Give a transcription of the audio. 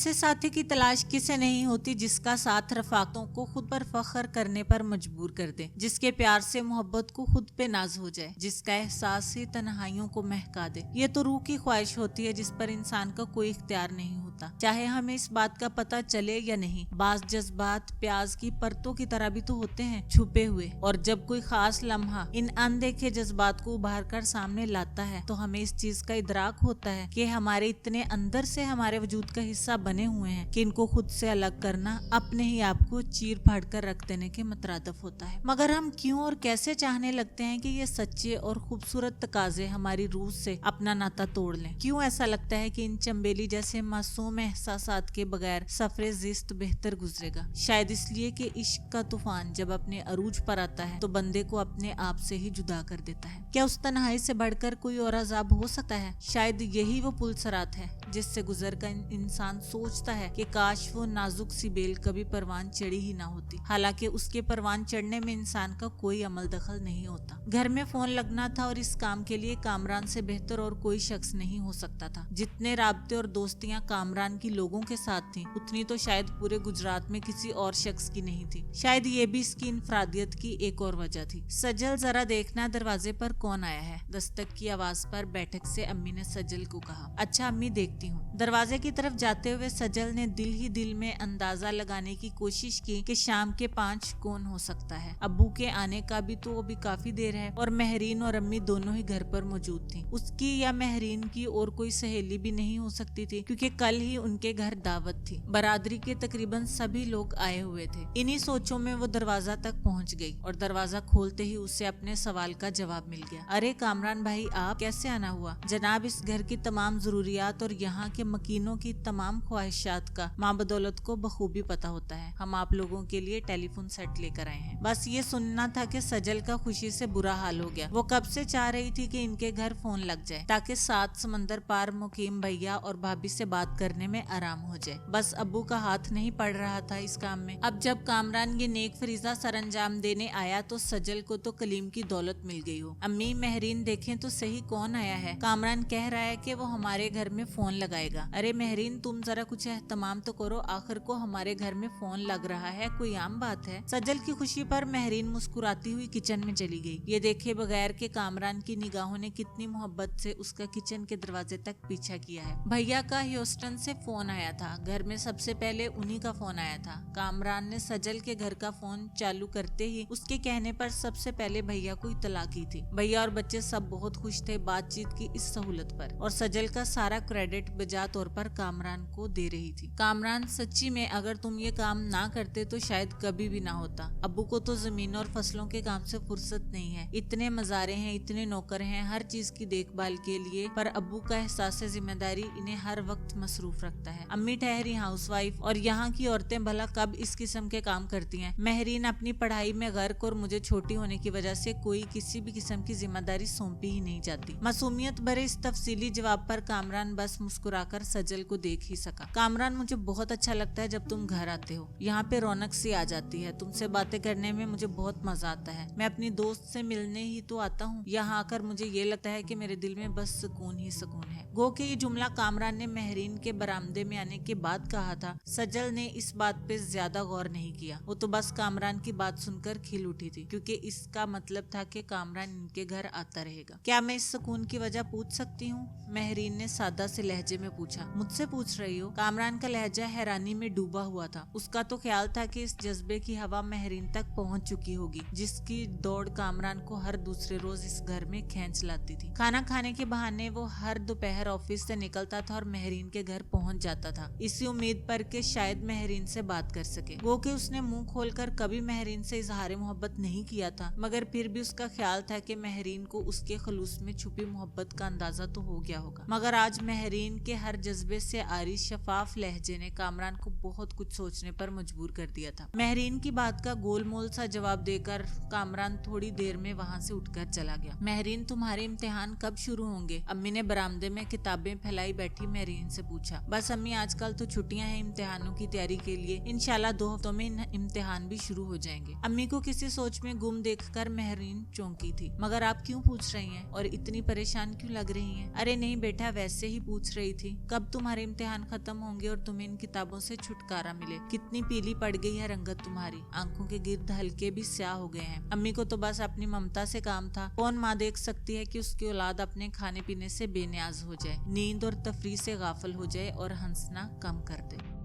ऐसे साथी की तलाश किसे नहीं होती जिसका साथ रफाकतों को खुद पर फख्र करने पर मजबूर कर दे, जिसके प्यार से मोहब्बत को खुद पे नाज हो जाए, जिसका एहसास ही तन्हाइयों को महका दे। ये तो रूह की ख्वाहिश होती है जिस पर इंसान का कोई इख्तियार नहीं होता, चाहे हमें इस बात का पता चले या नहीं। बाज जज्बात प्याज की परतों की तरह भी तो होते हैं, छुपे हुए, और जब कोई खास लम्हा इन अनदेखे जज्बात को उभार कर सामने लाता है तो हमें इस चीज का इदराक होता है कि हमारे इतने अंदर से हमारे वजूद का हिस्सा बने हुए हैं कि इनको खुद से अलग करना अपने ही आप को चीर फाड़ कर रख देने के मतरादफ होता है। मगर हम क्यों और कैसे चाहने लगते हैं कि ये सच्चे और खूबसूरत तकाजे हमारी रूह से अपना नाता तोड़ लें? क्यों ऐसा लगता है कि इन चंबेली जैसे मासूम एहसासात के बगैर सफरे जिस्त बेहतर गुजरेगा? शायद इसलिए कि इश्क का तूफान जब अपने अरूज पर आता है तो बंदे को अपने आप से ही जुदा कर देता है। क्या उस तन्हाई से बढ़कर कोई और अजाब हो सकता है? शायद यही वो पुलसरात है जिससे गुजर कर इंसान सोचता है कि काश वो नाजुक सी बेल कभी परवान चढ़ी ही ना होती। हालांकि उसके परवान चढ़ने में इंसान का कोई अमल दखल नहीं होता। घर में फोन लगना था और इस काम के लिए कामरान से बेहतर और कोई शख्स नहीं हो सकता था। जितने राब्ते और दोस्तियां कामरान की लोगों के साथ थी, उतनी तो शायद पूरे गुजरात में किसी और शख्स की नहीं थी। शायद ये भी इसकी इनफरादियत की एक और वजह थी। सजल जरा देखना दरवाजे पर कौन आया है। दस्तक की आवाज पर बैठक से अम्मी ने सजल को कहा। अच्छा अम्मी, देखती हूँ। दरवाजे की तरफ जाते हुए सजल ने दिल ही दिल में अंदाजा लगाने की कोशिश की कि शाम के 5 कौन हो सकता है। अब्बू के आने का भी तो अभी काफी देर है और महरीन और अम्मी दोनों ही घर पर मौजूद थी। उसकी या महरीन की और कोई सहेली भी नहीं हो सकती थी क्योंकि कल ही उनके घर दावत थी। बरादरी के तकरीबन सभी लोग आए हुए थे। इन्हीं सोचों में वो दरवाजा तक पहुंच गई और दरवाजा खोलते ही उसे अपने सवाल का जवाब मिल गया। अरे कामरान भाई, आप कैसे आना हुआ? जनाब, इस घर की तमाम जरूरियात और यहाँ के मकीनों की तमाम ख्वाहिशात का माँ बदौलत को बखूबी पता होता है। हम आप लोगों के लिए टेलीफोन सेट लेकर आए हैं। बस ये सुनना था कि सजल का खुशी से बुरा हाल हो गया। वो कब से चाह रही थी कि इनके घर फोन लग जाए ताकि 7 समंदर पार मुकीम भैया और भाभी से बात करने में आराम हो जाए। बस अब्बू का हाथ नहीं पड़ रहा था इस काम में। अब जब कामरान ये नेक फरीजा सरंजाम देने आया तो सजल को तो कलीम की दौलत मिल गई हो। अम्मी, महरीन देखें तो सही कौन आया है। कामरान कह रहा है कि वो हमारे घर में फोन लगाएगा। अरे महरीन, तुम जरा कुछ एहतमाम तो करो, आखिर को हमारे घर में फोन लग रहा है, कोई आम बात है? सजल की खुशी पर महरीन मुस्कुराती हुई किचन में चली गई। ये देखे बगैर के कामरान की निगाहों ने कितनी मोहब्बत से उसका किचन के दरवाजे तक पीछा किया है। भैया का ह्यूस्टन से फोन आया था। घर में सबसे पहले उन्हीं का फोन आया था। कामरान ने सजल के घर का फोन चालू करते ही उसके कहने पर सबसे पहले भैया को इत्तला की थी। भैया और बच्चे सब बहुत खुश थे बातचीत की इस सहूलत पर, और सजल का सारा क्रेडिट बजा तौर पर कामरान को दे रही थी। कामरान, सच्ची में अगर तुम ये काम ना करते तो शायद कभी भी ना होता। अब्बू को तो जमीन और फसलों के काम से फुर्सत नहीं है। इतने मजारे हैं, इतने नौकर हैं हर चीज की देखभाल के लिए, पर अब्बू का एहसास जिम्मेदारी इन्हें हर वक्त मसरूफ रखता है। अम्मी ठहरी हाउसवाइफ, और यहाँ की औरतें भला कब इस किस्म के काम करती हैं? महरीन अपनी पढ़ाई में गर्क और मुझे छोटी होने की वजह से कोई किसी भी किस्म की जिम्मेदारी सौंपी ही नहीं जाती। मासूमियत भरे इस तफसीली जवाब पर कामरान बस मुस्कुराकर सजल को देख ही सका। कामरान, मुझे बहुत अच्छा लगता है जब तुम घर आते हो। यहाँ पे रौनक सी आ जाती है। तुमसे बातें करने में मुझे बहुत मजा आता है। मैं अपनी दोस्त से मिलने ही तो आता हूँ। यहाँ आकर मुझे ये लगता है कि मेरे दिल में बस सुकून ही सुकून है। गो के ये जुमला कामरान ने महरीन के बरामदे में आने के बाद कहा था। सजल ने इस बात पे ज्यादा गौर नहीं किया। वो तो बस कामरान की बात सुनकर खिल उठी थी क्योंकि इसका मतलब था कि कामरान इनके घर आता रहेगा। क्या मैं इस सुकून की वजह पूछ सकती हूँ? महरीन ने सादा से लहजे में पूछा। मुझसे पूछ रही हो? कामरान का लहजा हैरानी में डूबा हुआ था। उसका तो ख्याल था कि इस जज्बे की हवा महरीन तक पहुंच चुकी होगी जिसकी दौड़ कामरान को हर दूसरे रोज इस घर में खींच लाती थी। खाना खाने के बहाने वो हर दोपहर ऑफिस से निकलता था और महरीन के घर पहुंच जाता था, इसी उम्मीद पर कि शायद महरीन से बात कर सके। वो कि उसने मुंह खोलकर कभी महरीन से इजहार मोहब्बत नहीं किया था, मगर फिर भी उसका ख्याल था कि महरीन को उसके खलूस में छुपी मोहब्बत का अंदाजा तो हो गया होगा। मगर आज महरीन के हर जज्बे से आरी शफाफ लहजे ने कामरान को बहुत कुछ सोचने पर मजबूर कर दिया था। महरीन की बात का गोलमोल सा जवाब देकर कामरान थोड़ी देर में वहाँ से उठकर चला गया। महरीन, तुम्हारे इम्तिहान कब शुरू होंगे? अम्मी ने बरामदे में किताबें फैलाई बैठी महरीन से पूछा। पूछा। बस अम्मी आजकल तो छुट्टियां हैं इम्तिहानों की तैयारी के लिए, इंशाल्लाह 2 हफ्तों में इम्तिहान भी शुरू हो जाएंगे। अम्मी को किसी सोच में गुम देखकर महरीन चौंकी थी। मगर आप क्यों पूछ रही हैं और इतनी परेशान क्यों लग रही हैं? अरे नहीं बेटा, वैसे ही पूछ रही थी कब तुम्हारे इम्तिहान खत्म होंगे और तुम्हें इन किताबों से छुटकारा मिले। कितनी पीली पड़ गई है रंगत तुम्हारी, आंखों के गिर्द हल्के भी स्याह हो गए हैं। अम्मी को तो बस अपनी ममता से काम था। कौन माँ देख सकती है कि उसकी औलाद अपने खाने पीने से बेनियाज हो जाए, नींद और तफरीह से गाफिल हो जाए और हंसना कम कर दे।